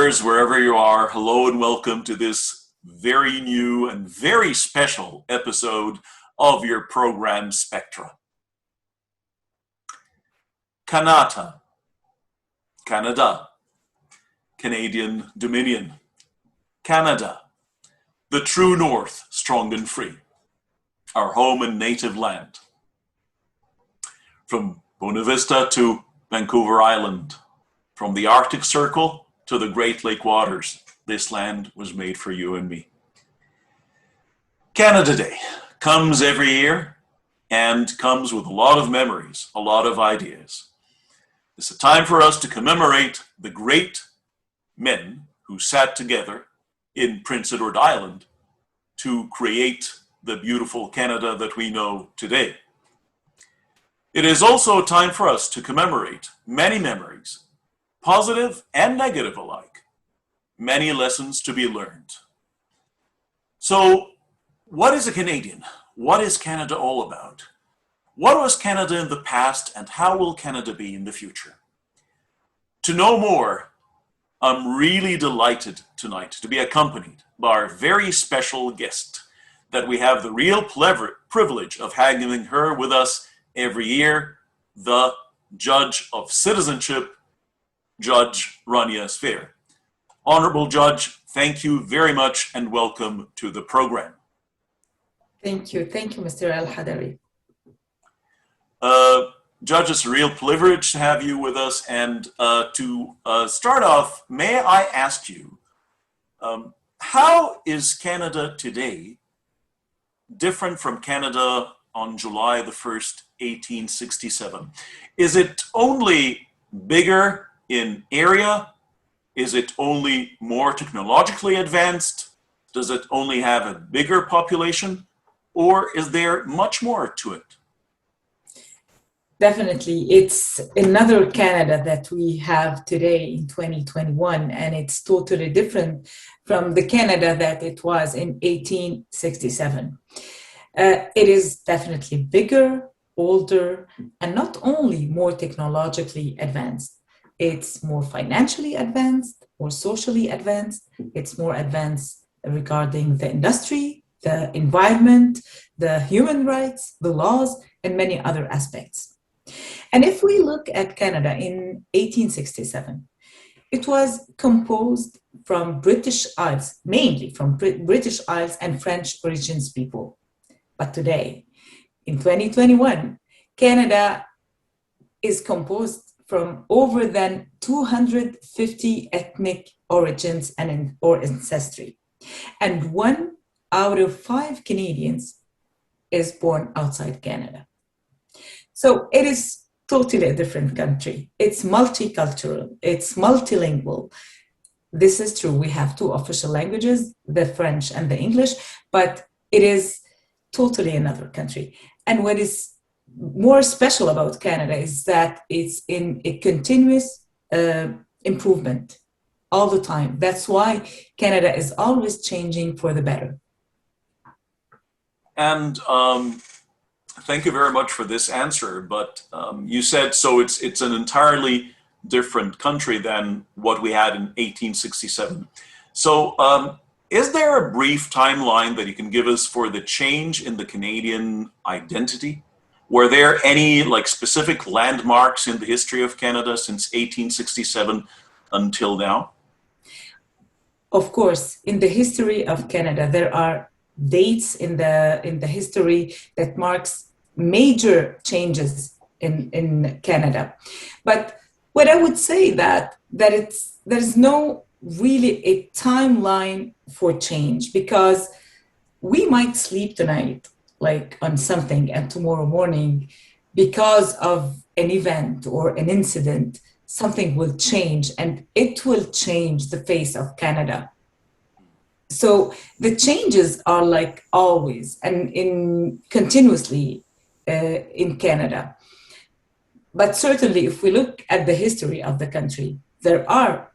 viewers, wherever you are, hello and welcome to this very new and very special episode of your program Spectra. Kanata, Canada, Canadian Dominion, Canada, the true North, strong and free, our home and native land. From Buena Vista to Vancouver Island, from the Arctic Circle to the Great Lake waters, this land was made for you and me. Canada Day comes every year and comes with a lot of memories, a lot of ideas. It's a time for us to commemorate the great men who sat together in Prince Edward Island to create the beautiful Canada that we know today. It is also a time for us to commemorate many memories, positive and negative alike, many lessons to be learned. So, what is a Canadian? What is Canada all about? What was Canada in the past and how will Canada be in the future? To know more, I'm really delighted tonight to be accompanied by our very special guest that we have the real privilege of having her with us every year, the Judge of Citizenship, Judge Rania Sphere. Honorable Judge, thank you very much and welcome to the program. Thank you, Mr. Al-Hadari. Judge, it's a real privilege to have you with us, and to start off, may I ask you, how is Canada today different from Canada on July the 1st, 1867? Is it only bigger in area? Is it only more technologically advanced? Does it only have a bigger population? Or is there much more to it? Definitely, it's another Canada that we have today in 2021, and it's totally different from the Canada that it was in 1867. It is definitely bigger, older, and not only more technologically advanced. It's more financially advanced, more socially advanced. It's more advanced regarding the industry, the environment, the human rights, the laws, and many other aspects. And if we look at Canada in 1867, it was composed from British Isles, mainly from British Isles and French origins people. But today, in 2021, Canada is composed from over than 250 ethnic origins or ancestry. And 1 out of 5 Canadians is born outside Canada. So it is totally a different country. It's multicultural, it's multilingual. This is true. We have 2 official languages, the French and the English, but it is totally another country. And what is more special about Canada is that it's in a continuous improvement all the time. That's why Canada is always changing for the better. And thank you very much for this answer. But you said, so it's an entirely different country than what we had in 1867. So is there a brief timeline that you can give us for the change in the Canadian identity? Were there any specific landmarks in the history of Canada since 1867 until now? Of course, in the history of Canada, there are dates in the history that marks major changes in Canada. But what I would say that there's no really a timeline for change, because we might sleep tonight on something, and tomorrow morning, because of an event or an incident, something will change, and it will change the face of Canada. So the changes are always and continuously in Canada. But certainly, if we look at the history of the country, there are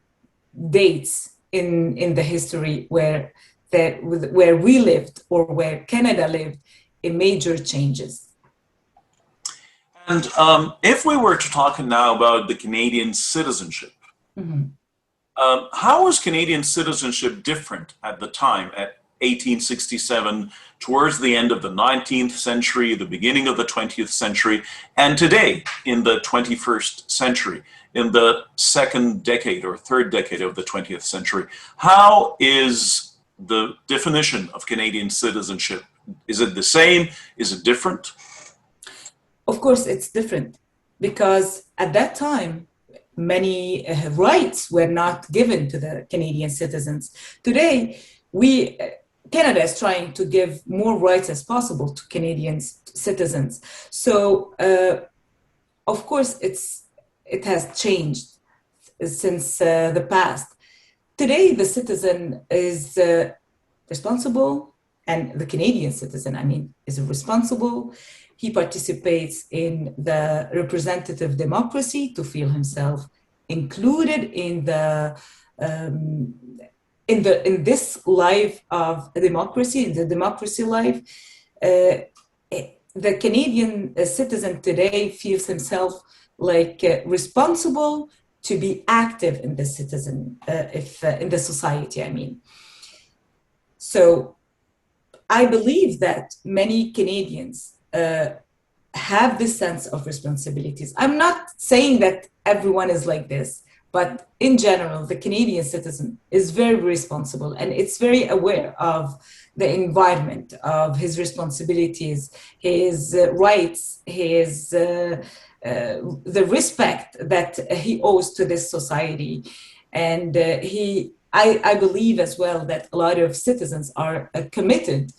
dates in the history where we lived or where Canada lived in major changes. And if we were to talk now about the Canadian citizenship, How was Canadian citizenship different at the time, at 1867, towards the end of the 19th century, the beginning of the 20th century, and today in the 21st century, in the second decade or third decade of the 20th century? How is the definition of Canadian citizenship? Is it the same? Is it different? Of course, it's different because at that time, many rights were not given to the Canadian citizens. Today, Canada is trying to give more rights as possible to Canadian citizens. So, of course, it has changed since the past. Today, the citizen is responsible, and the Canadian citizen, I mean, is responsible. He participates in the representative democracy to feel himself included in this life of democracy, in the democracy life. The Canadian citizen today feels himself like responsible to be active in the in the society, I mean. So I believe that many Canadians have this sense of responsibilities. I'm not saying that everyone is like this, but in general, the Canadian citizen is very responsible and it's very aware of the environment, of his responsibilities, his rights, his the respect that he owes to this society. And I believe as well that a lot of citizens are committed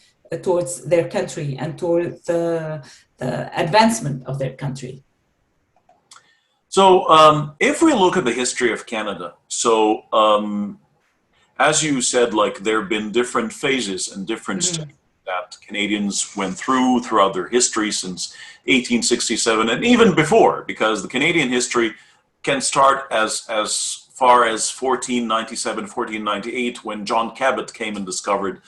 towards their country and towards the advancement of their country. So if we look at the history of Canada, so as you said, like there have been different phases and different steps that Canadians went throughout their history since 1867 and even before, because the Canadian history can start as far as 1497, 1498, when John Cabot came and discovered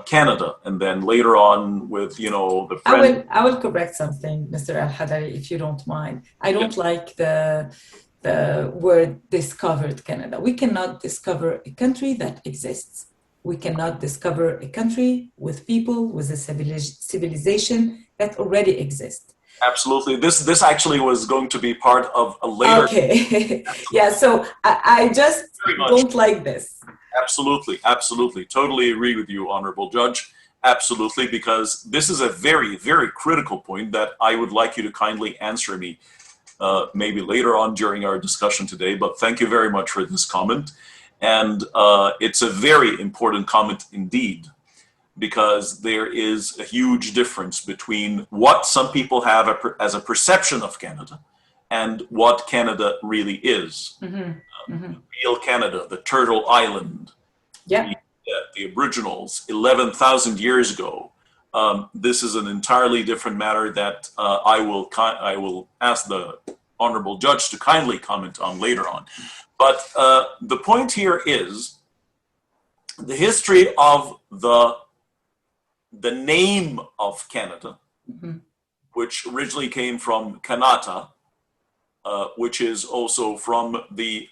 Canada, and then later on with, you know, the French. I will correct something, Mr. Al-Hadari, if you don't mind. I don't like the word discovered Canada. We cannot discover a country that exists. We cannot discover a country with people, with a civilization that already exists. Absolutely. This actually was going to be part of a later. Okay. Yeah, so I just don't like this. Absolutely, absolutely. Totally agree with you, Honorable Judge. Absolutely, because this is a very, very critical point that I would like you to kindly answer me maybe later on during our discussion today, but thank you very much for this comment. And it's a very important comment indeed, because there is a huge difference between what some people have as a perception of Canada and what Canada really is. Real Canada, the Turtle Island, the Aboriginals, 11,000 years ago. This is an entirely different matter that I will ask the Honorable Judge to kindly comment on later on. But the point here is the history of the name of Canada, which originally came from Kanata, which is also from the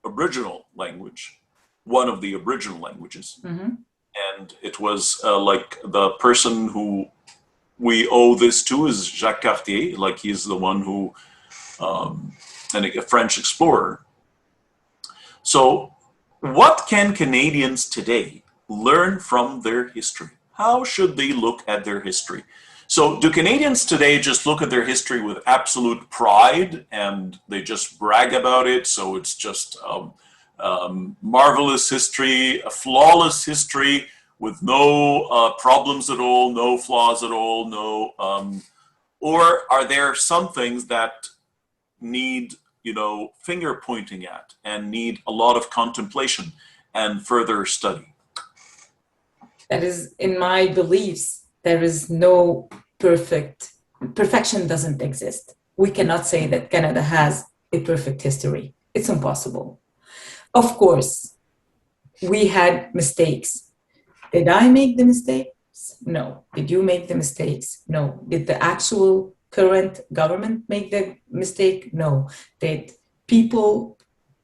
Aboriginal language, one of the Aboriginal languages. And it was like the person who we owe this to is Jacques Cartier, like he's the one who, and a French explorer. So what can Canadians today learn from their history? How should they look at their history? So do Canadians today just look at their history with absolute pride and they just brag about it? So it's just marvelous history, a flawless history with no problems at all, no flaws at all, no, or are there some things that need, you know, finger pointing at and need a lot of contemplation and further study? That is, in my beliefs, there is no perfection doesn't exist. We cannot say that Canada has a perfect history. It's impossible. Of course, we had mistakes. Did I make the mistakes? No. Did you make the mistakes? No. Did the actual current government make the mistake? No. Did people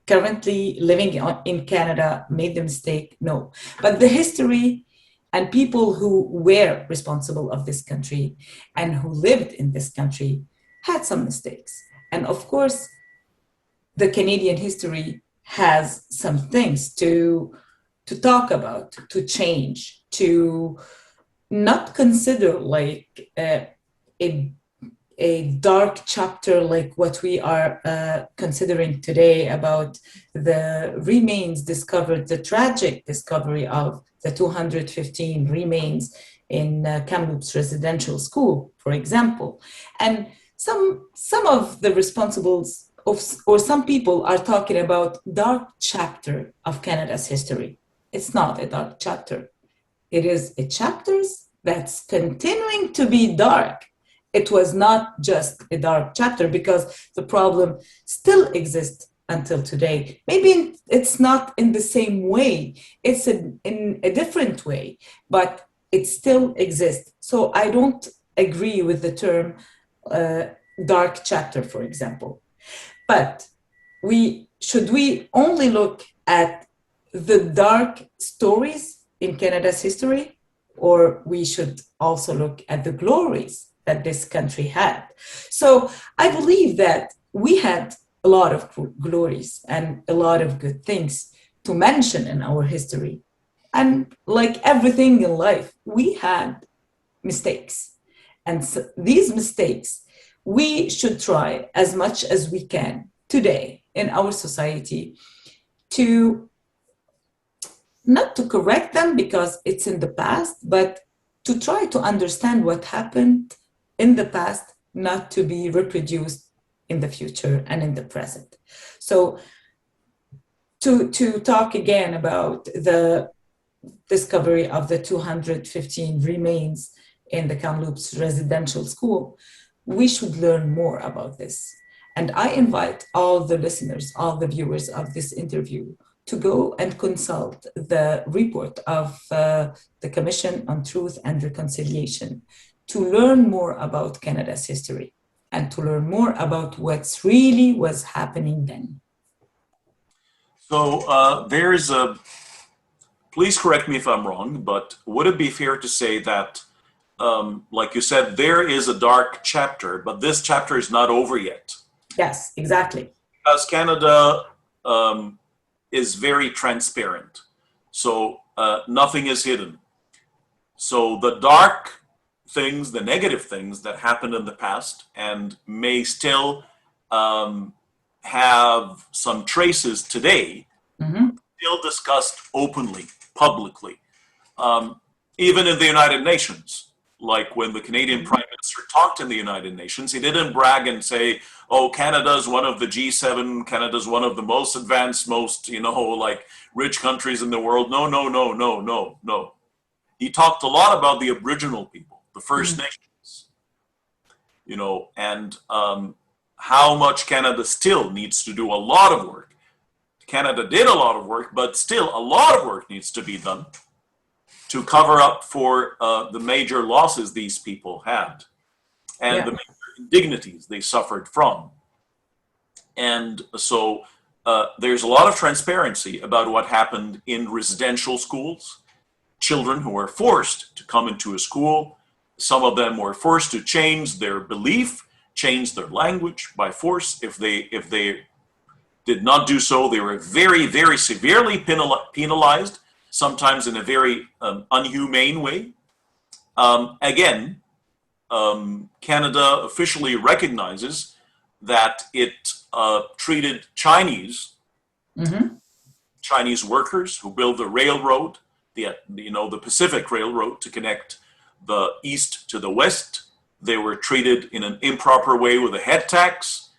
currently living in Canada made the mistake? No. But the history and people who were responsible of this country and who lived in this country had some mistakes. And of course, the Canadian history has some things to talk about, to change, to not consider like a dark chapter like what we are considering today about the remains discovered, the tragic discovery of the 215 remains in Kamloops Residential School, for example. And some of the responsibles or some people are talking about dark chapter of Canada's history. It's not a dark chapter. It is a chapter that's continuing to be dark. It was not just a dark chapter because the problem still exists until today. Maybe it's not in the same way. It's in a different way, but it still exists. So I don't agree with the term dark chapter, for example. But should we only look at the dark stories in Canada's history, or we should also look at the glories that this country had? So I believe that we had a lot of glories and a lot of good things to mention in our history. And like everything in life, we had mistakes. And so these mistakes, we should try as much as we can today in our society to not to correct them because it's in the past, but to try to understand what happened in the past, not to be reproduced in the future and in the present. So to talk again about the discovery of the 215 remains in the Kamloops Residential School, we should learn more about this. And I invite all the listeners, all the viewers of this interview to go and consult the report of the Commission on Truth and Reconciliation to learn more about Canada's history and to learn more about what's really was happening then. So please correct me if I'm wrong, but would it be fair to say that, like you said, there is a dark chapter, but this chapter is not over yet? Yes, exactly. Because Canada is very transparent, so nothing is hidden. So the dark things, the negative things that happened in the past and may still have some traces today, still discussed openly, publicly, even in the United Nations. Like when the Canadian Prime Minister talked in the United Nations, he didn't brag and say, oh, Canada's one of the G7, Canada's one of the most advanced, most, like rich countries in the world. No, no, no, no, no, no. He talked a lot about the Aboriginal people, the First Nations, and how much Canada still needs to do a lot of work. Canada did a lot of work, but still a lot of work needs to be done to cover up for the major losses these people had and the major indignities they suffered from. And so there's a lot of transparency about what happened in residential schools. Children who were forced to come into a school, some of them were forced to change their belief, change their language by force. If they did not do so, they were very, very severely penalized, sometimes in a very unhumane way. Again, Canada officially recognizes that it treated Chinese workers who built the railroad, the Pacific Railroad to connect the east to the west. They were treated in an improper way with a head tax.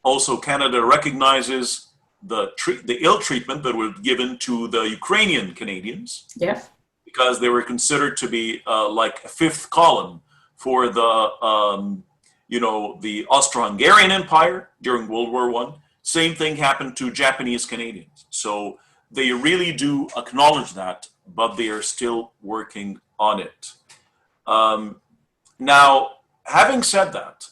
Also, Canada recognizes the ill treatment that was given to the Ukrainian Canadians, because they were considered to be like a fifth column for the the Austro-Hungarian Empire during World War I. Same thing happened to Japanese Canadians. So they really do acknowledge that, but they are still working on it. Now, having said that,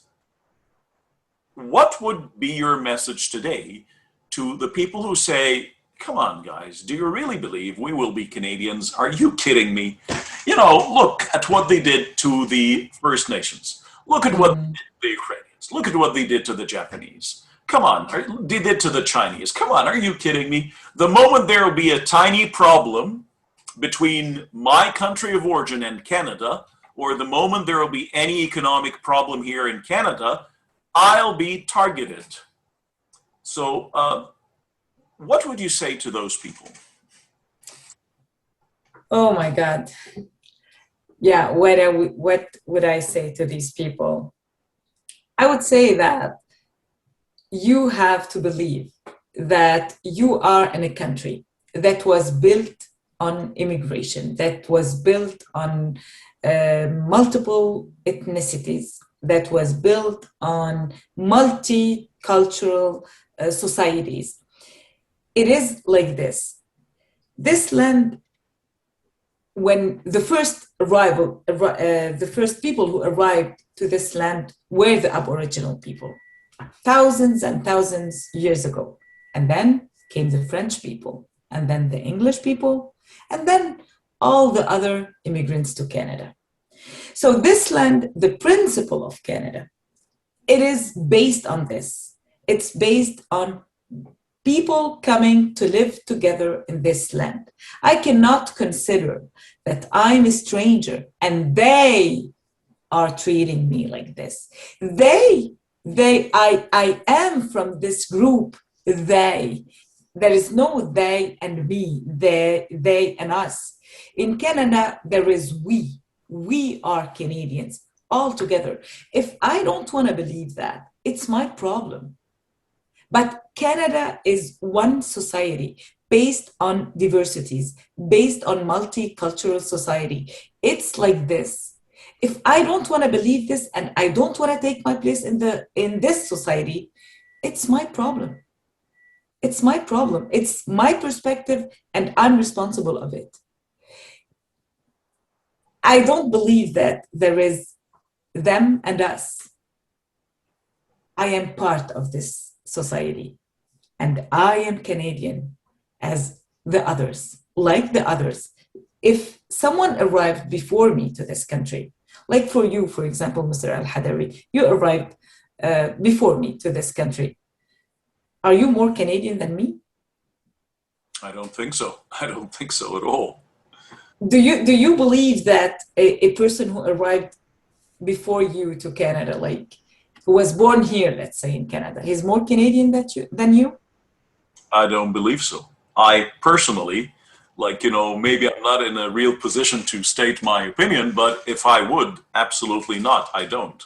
what would be your message today to the people who say, come on, guys, do you really believe we will be Canadians? Are you kidding me? You know, look at what they did to the First Nations. Look at what they did to the Ukrainians. Look at what they did to the Japanese. Come on, they did to the Chinese. Come on, are you kidding me? The moment there will be a tiny problem between my country of origin and Canada, or the moment there will be any economic problem here in Canada, I'll be targeted. So what would you say to those people? Oh my God. Yeah, what would I say to these people? I would say that you have to believe that you are in a country that was built on immigration, that was built on multiple ethnicities, that was built on multicultural societies. It is like this. This land, when the first the first people who arrived to this land were the Aboriginal people, thousands and thousands years ago. And then came the French people, and then the English people, and then all the other immigrants to Canada. So this land, the principle of Canada, it is based on this. It's based on people coming to live together in this land. I cannot consider that I'm a stranger and they are treating me like this. I am from this group, they. There is no they and me, they and us. In Canada, there is we. We are Canadians all together. If I don't want to believe that, it's my problem. But Canada is one society based on diversities, based on multicultural society. It's like this. If I don't want to believe this and I don't want to take my place in this society, it's my problem. It's my problem. It's my perspective and I'm responsible of it. I don't believe that there is them and us. I am part of this society and I am Canadian as the others, like the others. If someone arrived before me to this country, like for you, for example, Mr. Al-Hadawi, you arrived before me to this country. Are you more Canadian than me? I don't think so. I don't think so at all. Do you believe that a person who arrived before you to Canada, like who was born here, let's say in Canada, he's more Canadian than you? I don't believe so. I personally, maybe I'm not in a real position to state my opinion, but if I would, absolutely not. I don't.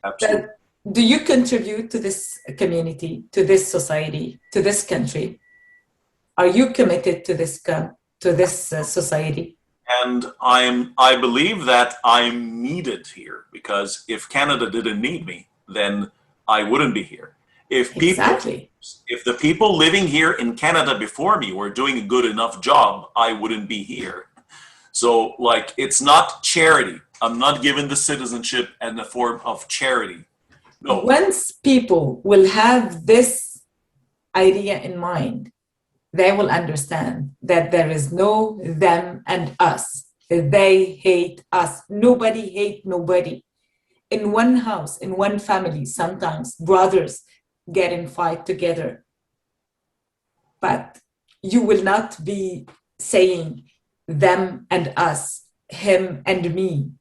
Absolutely. Do you contribute to this community, to this society, to this country? Are you committed to this society? And I believe that I'm needed here, because if Canada didn't need me, then I wouldn't be here. If the people living here in Canada before me were doing a good enough job, I wouldn't be here. So it's not charity. I'm not given the citizenship in the form of charity. No. Once people will have this idea in mind, they will understand that there is no them and us. They hate us. Nobody hates nobody. In one house, in one family, sometimes brothers get in fight together. But you will not be saying them and us, him and me.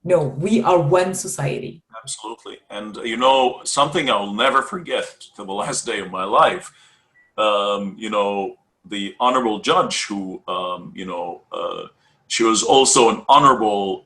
No, we are one society. Absolutely. And something I'll never forget to the last day of my life, the honorable judge who, she was also an honorable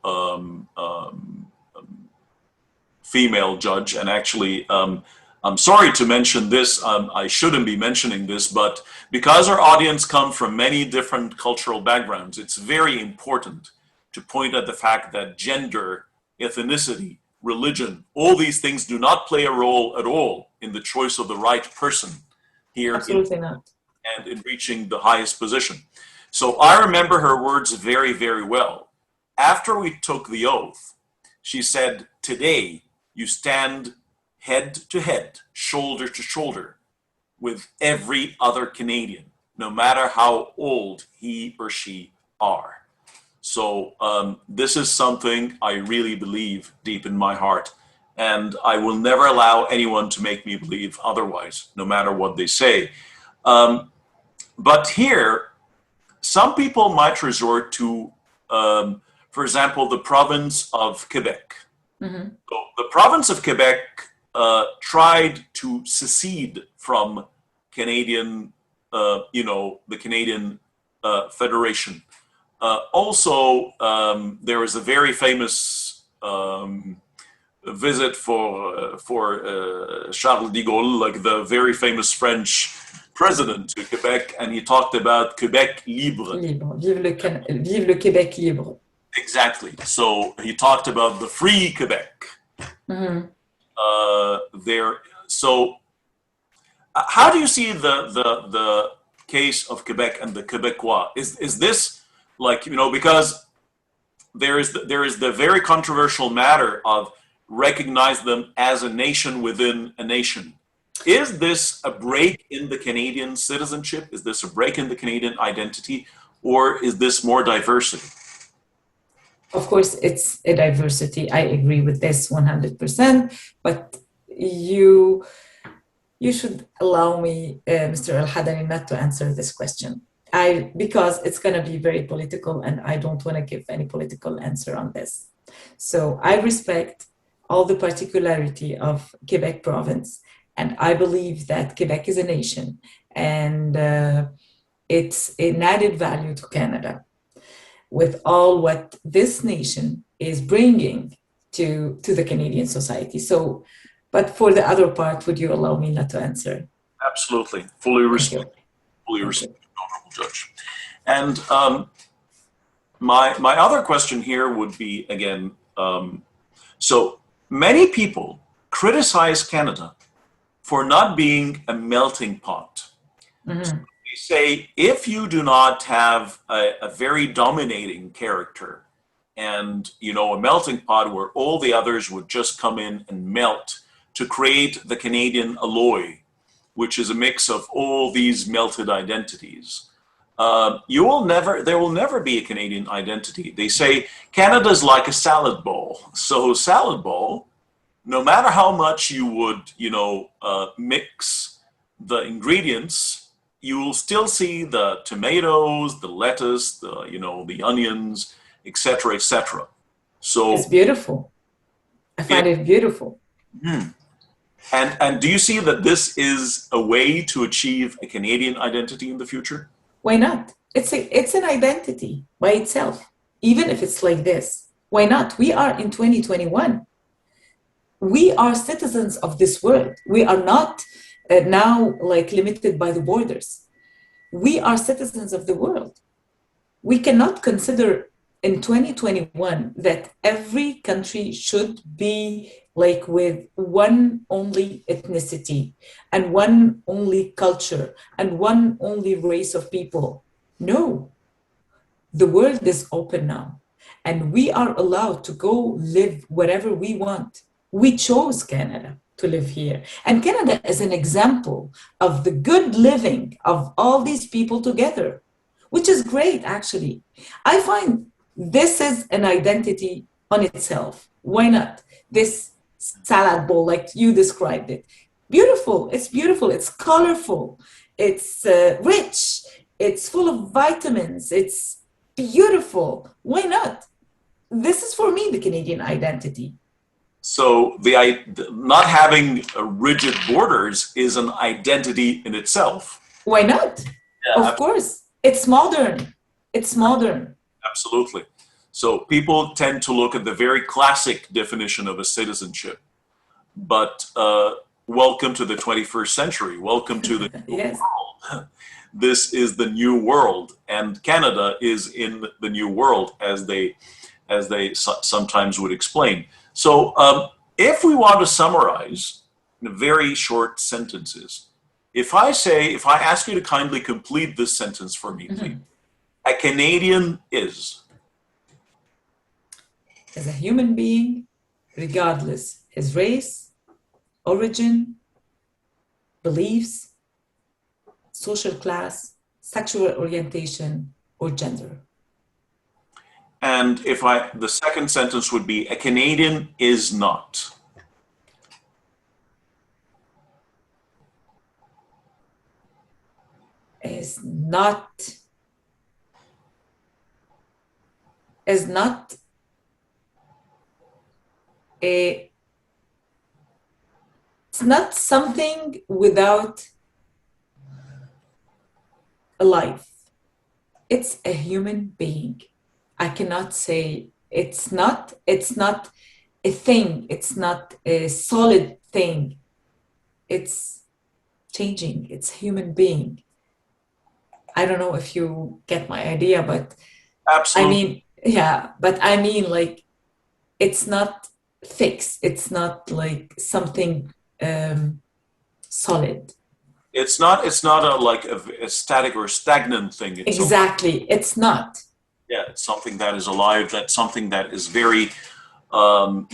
female judge. And actually, I'm sorry to mention this, I shouldn't be mentioning this, but because our audience come from many different cultural backgrounds, it's very important to point at the fact that gender, ethnicity, religion, all these things do not play a role at all in the choice of the right person here. Absolutely not. And in reaching the highest position. So I remember her words very, very well. After we took the oath, she said, today you stand head to head, shoulder to shoulder with every other Canadian, no matter how old he or she are. So this is something I really believe deep in my heart, and I will never allow anyone to make me believe otherwise, no matter what they say. But here, some people might resort to, for example, the province of Quebec. Mm-hmm. So the province of Quebec tried to secede from Canadian, the Canadian Federation. Also, there is a very famous visit for Charles de Gaulle, like the very famous French president to Quebec, and he talked about Quebec libre. Libre. Vive le Québec libre. Exactly. So he talked about the free Quebec. Mm-hmm. There. So, how do you see the case of Quebec and the Quebecois? Is this like, because there is the very controversial matter of recognize them as a nation within a nation. Is this a break in the Canadian citizenship? Is this a break in the Canadian identity, or is this more diversity? Of course, it's a diversity. I agree with this 100%, but you should allow me, Mr. Al-Hadani, not to answer this question. Because it's going to be very political, and I don't want to give any political answer on this. So I respect all the particularity of Quebec province, and I believe that Quebec is a nation, and it's an added value to Canada with all what this nation is bringing to the Canadian society. So, but for the other part, would you allow me not to answer? Absolutely, fully respect, honorable judge. And my other question here would be again. So many people criticize Canada for not being a melting pot. Mm-hmm. So they say if you do not have a very dominating character and a melting pot where all the others would just come in and melt to create the Canadian alloy, which is a mix of all these melted identities, there will never be a Canadian identity. They say Canada's like a salad bowl. So salad bowl, no matter how much you would, mix the ingredients, you will still see the tomatoes, the lettuce, the onions, etc., etc. So it's beautiful. I find it beautiful. And do you see that this is a way to achieve a Canadian identity in the future? Why not? It's an identity by itself, even if it's like this. Why not? We are in 2021. We are citizens of this world. We are not now like limited by the borders. We are citizens of the world. We cannot consider in 2021 that every country should be like with one only ethnicity and one only culture and one only race of people. No, the world is open now, and we are allowed to go live wherever we want. We chose Canada to live here, and Canada is an example of the good living of all these people together, which is great, actually. I find this is an identity on itself. Why not? This salad bowl, like you described it. Beautiful. It's colorful. It's rich. It's full of vitamins. It's beautiful. Why not? This is for me the Canadian identity. So not having rigid borders is an identity in itself. Why not? Yeah, of course. It's modern. It's modern. Absolutely. So people tend to look at the very classic definition of a citizenship. But welcome to the 21st century. Welcome to the new yes. world. This is the new world, and Canada is in the new world, as they sometimes would explain. So if we want to summarize in very short sentences, if I ask you to kindly complete this sentence for me, please. A Canadian is a human being, regardless his race, origin, beliefs, social class, sexual orientation, or gender. And the second sentence would be, a Canadian is not. Is not a, it's not something without a life. It's a human being. I cannot say it's not a thing. It's not a solid thing. It's changing. It's a human being. I don't know if you get my idea, but I Absolutely. mean, yeah, but I mean, like, it's not fixed. It's not like something solid. It's not a static or stagnant thing. It's something, Exactly. It's not yeah, it's something that is alive. That's something that is very, living,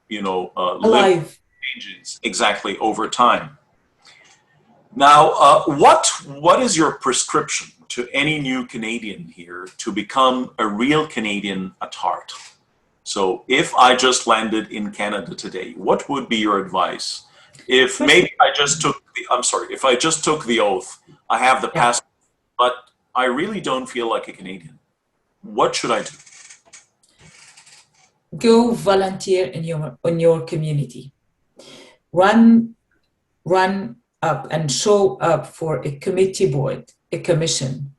alive. changes exactly over time. Now, what is your prescription to any new Canadian here to become a real Canadian at heart? So, if I just landed in Canada today, what would be your advice? If First, maybe I'm sorry, if I just took the oath, I have the yeah, passport, but I really don't feel like a Canadian. What should I do? go volunteer in your community. Run run up and show up for a committee board, a commission.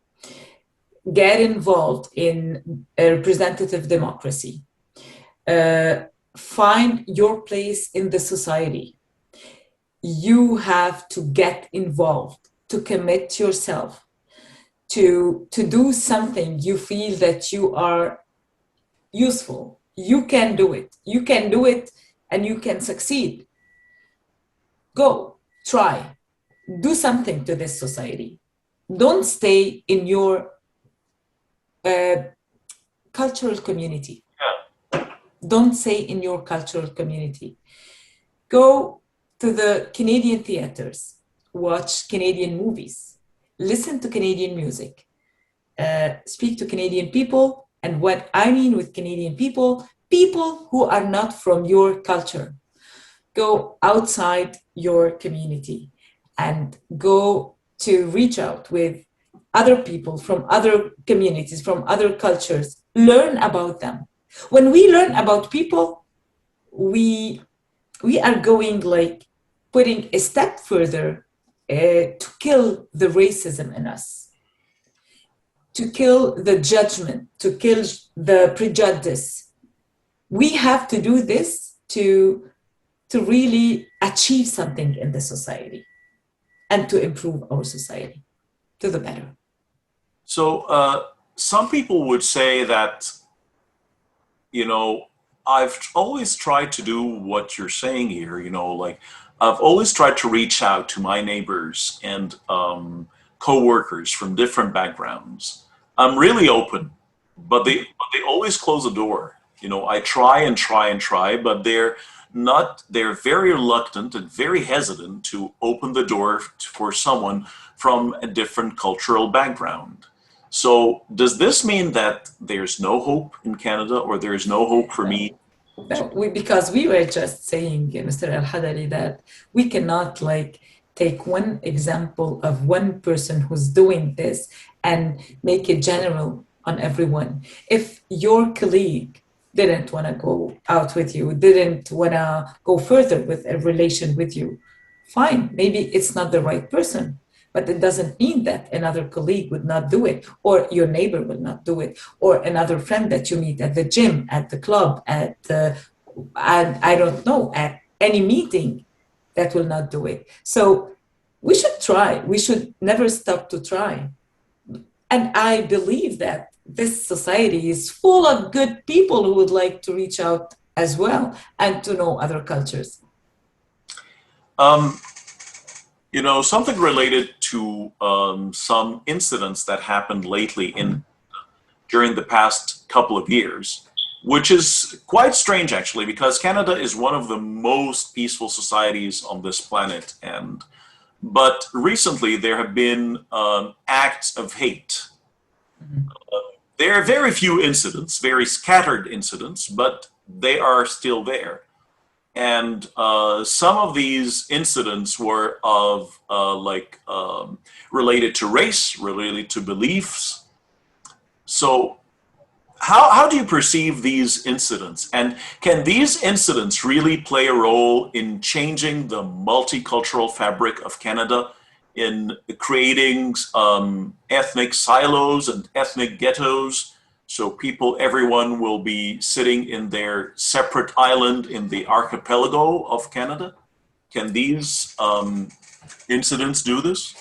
Get involved in a representative democracy. Find your place in the society. You have to get involved, to commit yourself, to do something you feel that you are useful. You can do it. You can do it and you can succeed. Go, try, do something to this society. Don't stay in your cultural community. Don't stay in your cultural community. Go to the Canadian theaters, watch Canadian movies, listen to Canadian music, speak to Canadian people. And what I mean with Canadian people, people who are not from your culture. Go outside your community and go to reach out with other people from other communities, from other cultures, learn about them. When we learn about people, we are going like putting a step further to kill the racism in us, to kill the judgment, to kill the prejudice. We have to do this to really achieve something in the society and to improve our society to the better. So, some people would say that, you know, I've always tried to do what you're saying here, like I've always tried to reach out to my neighbors and co-workers from different backgrounds. I'm really open, but they always close the door. I try and try and try, but they're very reluctant and very hesitant to open the door for someone from a different cultural background. So does this mean that there's no hope in Canada, or there's no hope for me? No, because we were just saying, Mr. Al-Hadari, that we cannot like take one example of one person who's doing this and make it general on everyone. If your colleague didn't want to go out with you, didn't want to go further with a relation with you, fine, maybe it's not the right person. But it doesn't mean that another colleague would not do it, or your neighbor will not do it, or another friend that you meet at the gym, at the club, I don't know, at any meeting that will not do it. So we should try. We should never stop to try. And I believe that this society is full of good people who would like to reach out as well and to know other cultures. Um, Something related to some incidents that happened lately during the past couple of years, which is quite strange actually, because Canada is one of the most peaceful societies on this planet, and but recently there have been acts of hate. Mhm. There are very few incidents, very scattered incidents, but they are still there. And some of these incidents were of related to race, related to beliefs. So how do you perceive these incidents? And can these incidents really play a role in changing the multicultural fabric of Canada, in creating ethnic silos and ethnic ghettos? So everyone will be sitting in their separate island in the archipelago of Canada. Can these incidents do this?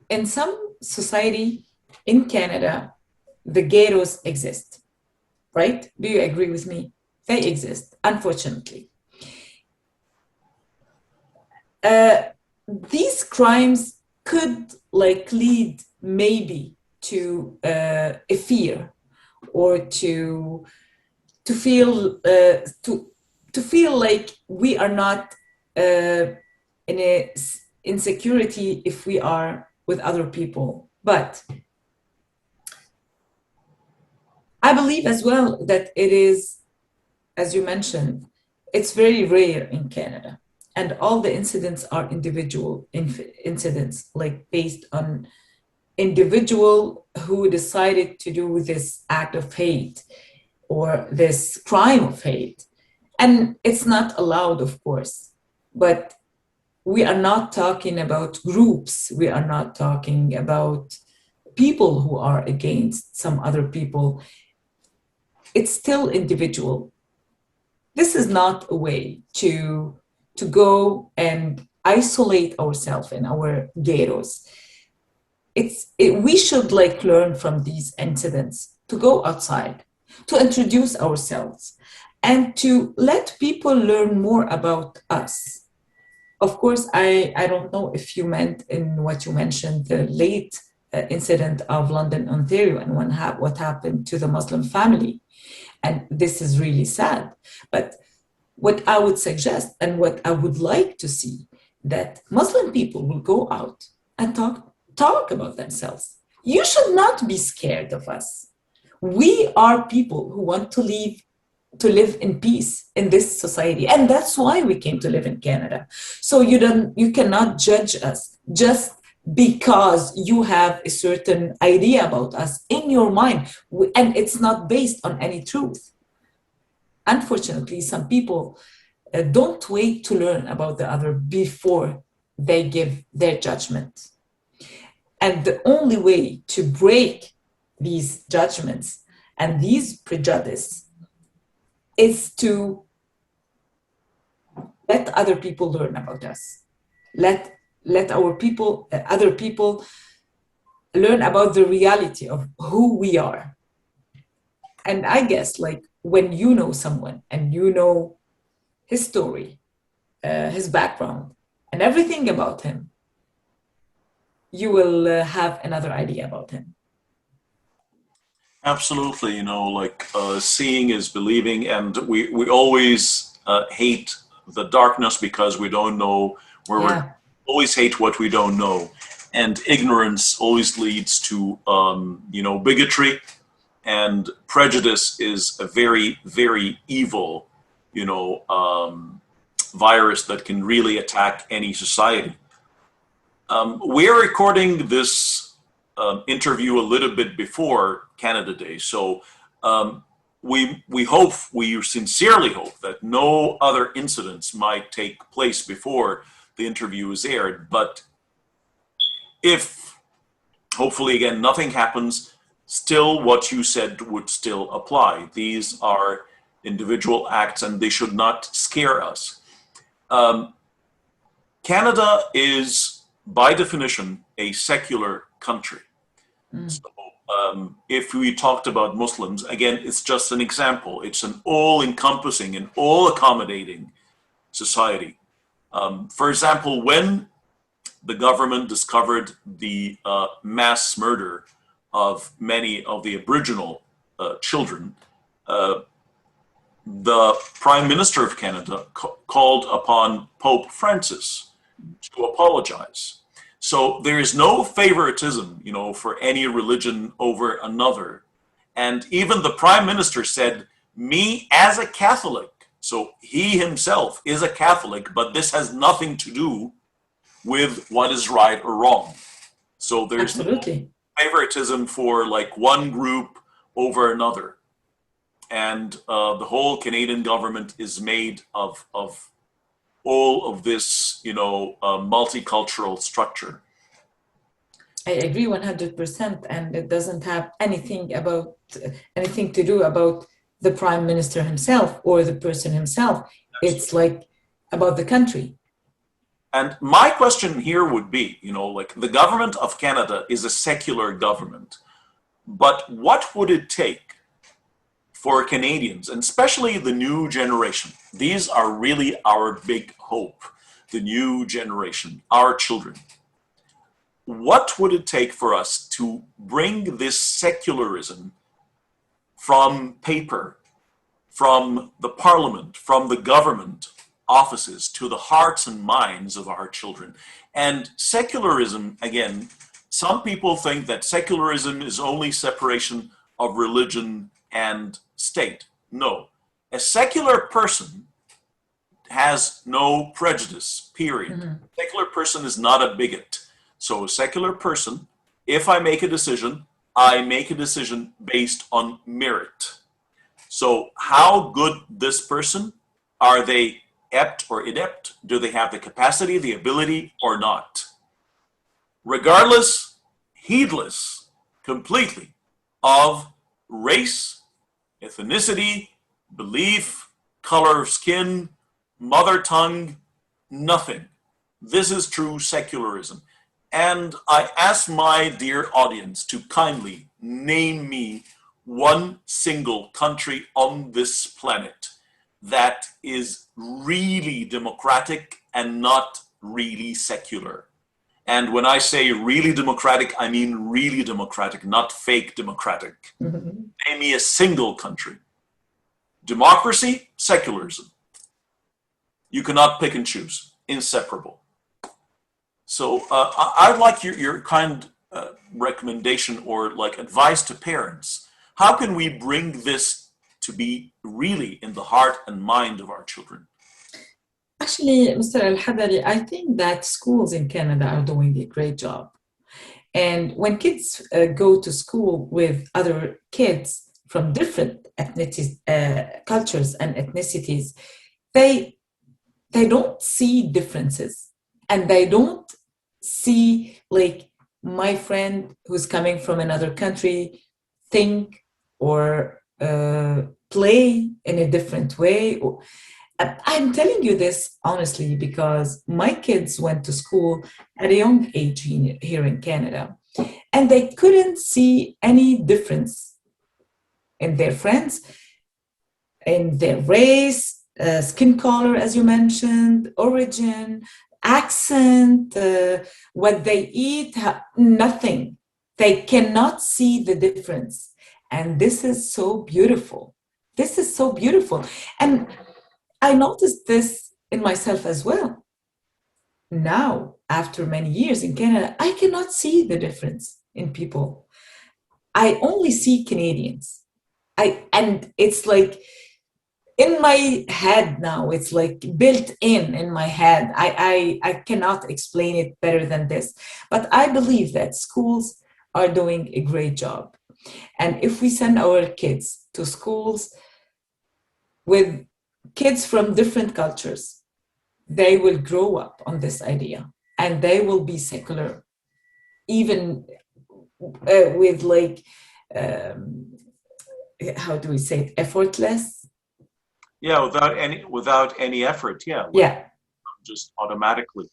In some society in Canada, the ghettos exist, right? Do you agree with me? They exist, unfortunately. Uh, these crimes could like lead maybe to a fear or to feel to feel like we are not in a insecurity if we are with other people. But I believe as well that it is, as you mentioned, it's very rare in Canada. And all the incidents are individual incidents, like based on individual who decided to do this act of hate or this crime of hate. And it's not allowed, of course, but we are not talking about groups. We are not talking about people who are against some other people. It's still individual. This is not a way to go and isolate ourselves in our ghettos. We should like learn from these incidents to go outside, to introduce ourselves, and to let people learn more about us. Of course, I don't know if you meant in what you mentioned the late incident of London, Ontario, and what happened to the Muslim family. And this is really sad. But what I would suggest and what I would like to see, that Muslim people will go out and talk about themselves. You should not be scared of us. We are people who want to live in peace in this society, and that's why we came to live in Canada. So you cannot judge us just because you have a certain idea about us in your mind, and it's not based on any truth. Unfortunately, some people don't wait to learn about the other before they give their judgment. And the only way to break these judgments and these prejudices is to let other people learn about us. Let other people learn about the reality of who we are. And I guess like when you know someone and you know his story, his background, and everything about him, you will have another idea about him. Absolutely, seeing is believing, and we always hate the darkness because we don't know where we're. Yeah. Always hate what we don't know, and ignorance always leads to bigotry, and prejudice is a very very evil, virus that can really attack any society. We're recording this interview a little bit before Canada Day, so we sincerely hope that no other incidents might take place before the interview is aired. But if hopefully again nothing happens, still what you said would still apply. These are individual acts, and they should not scare us. Um, Canada is, by definition, a secular country. Mm. So, if we talked about Muslims, again, it's just an example. It's an all-encompassing and all-accommodating society. For example, when the government discovered the mass murder of many of the Aboriginal children, uh, the Prime Minister of Canada called upon Pope Francis to apologize. So there is no favoritism, you know, for any religion over another. And even the prime minister said, me as a Catholic, so he himself is a Catholic, but this has nothing to do with what is right or wrong. So there's no Absolutely. favoritism for like one group over another. And the whole Canadian government is made of all of this, you know, multicultural structure. I agree 100%, and it doesn't have anything to do about the prime minister himself or the person himself. It's like about the country. And my question here would be, you know, like the government of Canada is a secular government, but what would it take for Canadians, and especially the new generation? These are really our big hope, the new generation, our children. What would it take for us to bring this secularism from paper, from the parliament, from the government offices to the hearts and minds of our children? And secularism, again, some people think that secularism is only separation of religion and state. No, a secular person has no prejudice, period. Mm-hmm. A secular person is not a bigot. So a secular person, if I make a decision, I make a decision based on merit. So how good this person, are they apt or inept? Do they have the capacity, the ability, or not? Regardless, heedless completely of race, ethnicity, belief, color of skin, mother tongue, nothing. This is true secularism. And I ask my dear audience to kindly name me one single country on this planet that is really democratic and not really secular. And when I say really democratic, I mean really democratic, not fake democratic. Mm-hmm. Name me a single country. Democracy, secularism. You cannot pick and choose. Inseparable. So I'd like your kind recommendation or like advice to parents. How can we bring this to be really in the heart and mind of our children? Actually, Mr. Al-Hadari, I think that schools in Canada are doing a great job. And when kids go to school with other kids from different cultures and ethnicities, they don't see differences, and they don't see like my friend who's coming from another country think or play in a different way. I'm telling you this honestly because my kids went to school at a young age here in Canada, and they couldn't see any difference in their friends, in their race, skin color, as you mentioned, origin, accent, what they eat, nothing. They cannot see the difference. And this is so beautiful. This is so beautiful. And I noticed this in myself as well. Now, after many years in Canada, I cannot see the difference in people. I only see Canadians. And it's like, in my head now, it's like built in my head. I cannot explain it better than this. But I believe that schools are doing a great job. And if we send our kids to schools with kids from different cultures, they will grow up on this idea and they will be secular, even with like, how do we say it, effortless? Yeah, without any effort. Yeah, Yeah, just automatically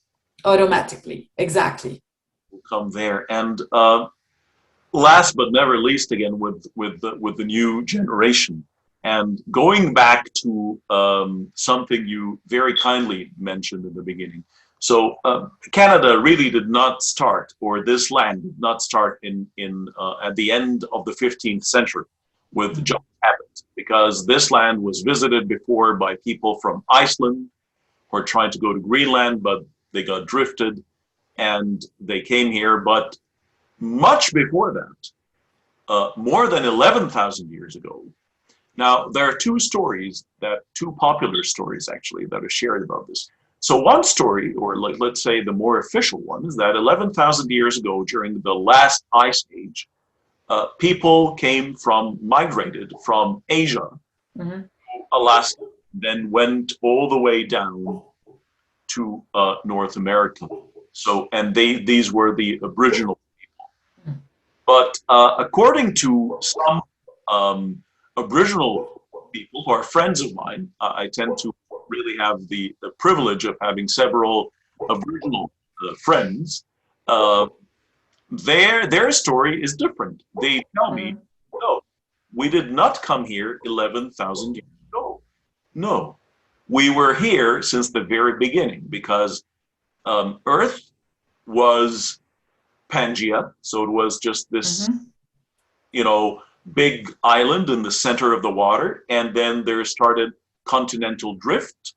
exactly. will come there. And last but never least, again with the new generation, and going back to something you very kindly mentioned in the beginning. So Canada really did not start, or this land did not start in at the end of the 15th century with John Cabot, because this land was visited before by people from Iceland who are trying to go to Greenland, but they got drifted, and they came here. But much before that, more than 11,000 years ago. Now, there are two popular stories actually, that are shared about this. So one story, or like, let's say the more official one, is that 11,000 years ago, during the last ice age, people migrated from Asia, mm-hmm. to Alaska, then went all the way down to North America. So, and these were the Aboriginal people. But according to some Aboriginal people who are friends of mine, I tend to really have the privilege of having several Aboriginal friends. Their story is different. They tell me, no, we did not come here 11,000 years ago. No, we were here since the very beginning, because Earth was Pangea, so it was just this, big island in the center of the water, and then there started continental drift.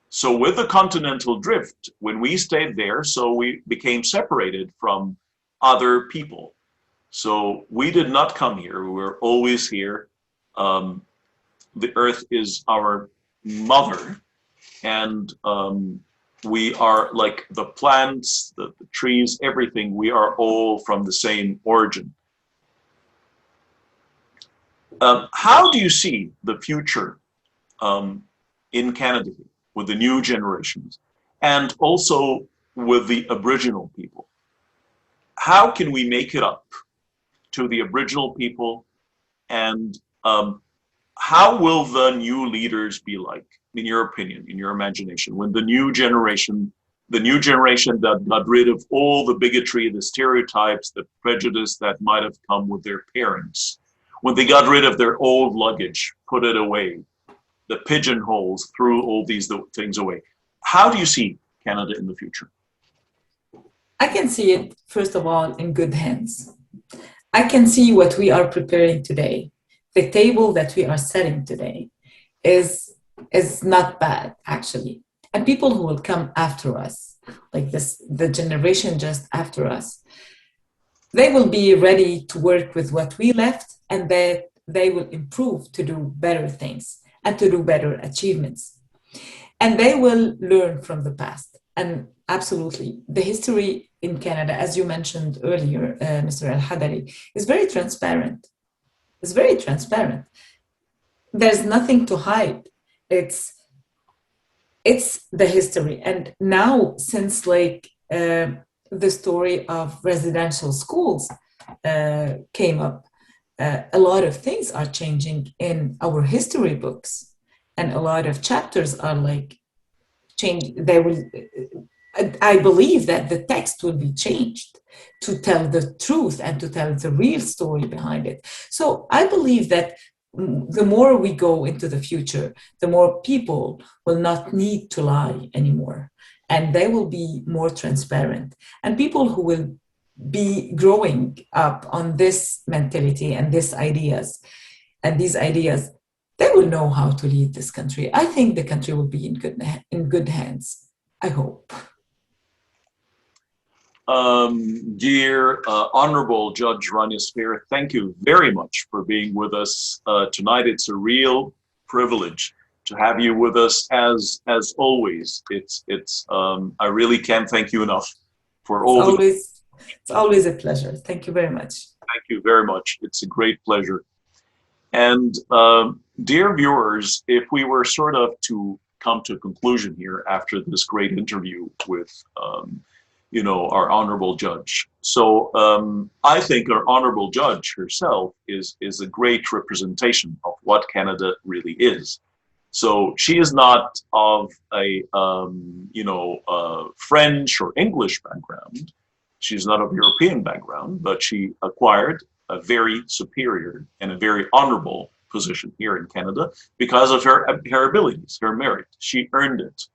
So with the continental drift, when we stayed there, so we became separated from other people. So we did not come here. We were always here. The earth is our mother, and we are like the plants, the trees, everything. We are all from the same origin. How do you see the future in Canada with the new generations, and also with the Aboriginal people? How can we make it up to the Aboriginal people, and how will the new leaders be like, in your opinion, in your imagination, when the new generation that got rid of all the bigotry, the stereotypes, the prejudice that might have come with their parents, when they got rid of their old luggage, put it away, the pigeonholes, threw all these things away? How do you see Canada in the future? I can see it, first of all, in good hands. I can see what we are preparing today. The table that we are setting today is not bad, actually. And people who will come after us, like this, the generation just after us, they will be ready to work with what we left, and that they will improve to do better things and to do better achievements. And they will learn from the past. And absolutely, the history in Canada, as you mentioned earlier, Mr. Al-Hadari, is very transparent. It's very transparent. There's nothing to hide. It's the history. And now, since the story of residential schools came up, a lot of things are changing in our history books, and a lot of chapters are changed. I believe that the text will be changed to tell the truth and to tell the real story behind it. So I believe that the more we go into the future, the more people will not need to lie anymore, and they will be more transparent. And people who will be growing up on this mentality and these ideas, they will know how to lead this country. I think the country will be in good hands. I hope. Dear Honorable Judge Rania Sphere, thank you very much for being with us tonight. It's a real privilege to have you with us, as always. I really can't thank you enough for all. It's always a pleasure. Thank you very much. Thank you very much. It's a great pleasure. And dear viewers, if we were sort of to come to a conclusion here after this great interview with our honorable judge. So I think our honorable judge herself is a great representation of what Canada really is. So she is not of a French or English background. She's not of European background, but she acquired a very superior and a very honorable position here in Canada because of her abilities, her merit. She earned it.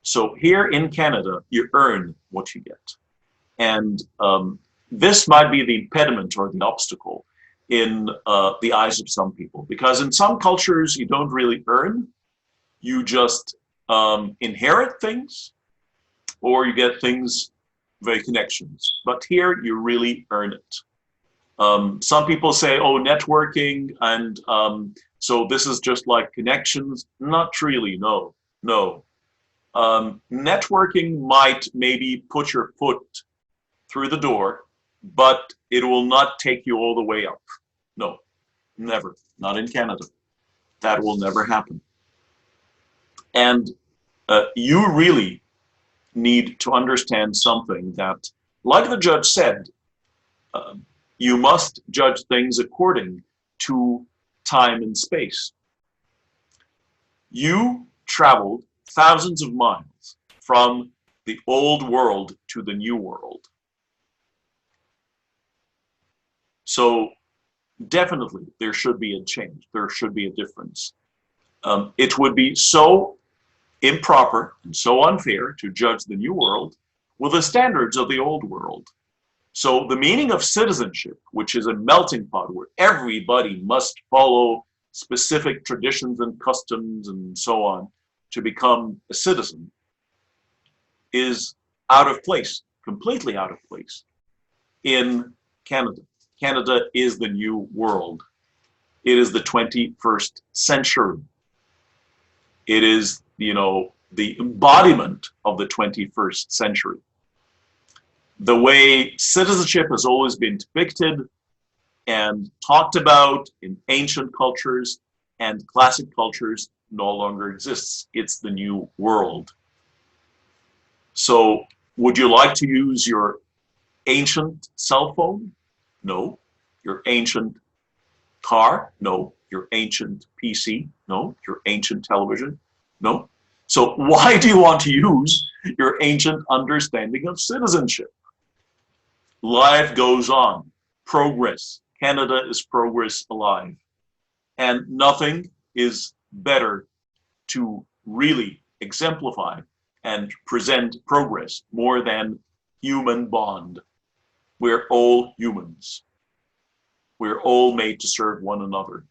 So here in Canada, you earn what you get. And this might be the impediment or the obstacle in the eyes of some people, because in some cultures, you don't really earn. You just inherit things, or you get things via connections. But here you really earn it. Some people say, oh, networking, and so this is just like connections. Not really, no, no. Networking might maybe put your foot through the door, but it will not take you all the way up. No, never. Not in Canada. That will never happen. And you really need to understand something that, like the judge said, you must judge things according to time and space. You traveled thousands of miles from the old world to the new world. So definitely there should be a change. There should be a difference. It would be so improper and so unfair to judge the new world with the standards of the old world. So the meaning of citizenship, which is a melting pot where everybody must follow specific traditions and customs and so on to become a citizen, is out of place, completely out of place in Canada. Canada is the new world. It is the 21st century. It is, you know, the embodiment of the 21st century. The way citizenship has always been depicted and talked about in ancient cultures and classic cultures no longer exists. It's the new world. So would you like to use your ancient cell phone? No. Your ancient car? No. Your ancient PC? No. Your ancient television? No. So why do you want to use your ancient understanding of citizenship? Life goes on. Progress. Canada is progress alive. And nothing is better to really exemplify and present progress more than human bond. We're all humans. We're all made to serve one another.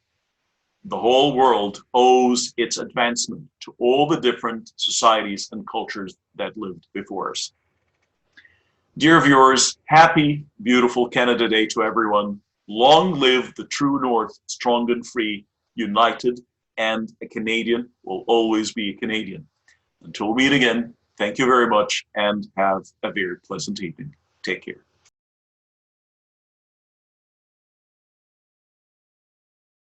The whole world owes its advancement to all the different societies and cultures that lived before us. Dear viewers, happy, beautiful Canada Day to everyone. Long live the true North, strong and free, united, and a Canadian will always be a Canadian. Until we meet again, thank you very much and have a very pleasant evening. Take care.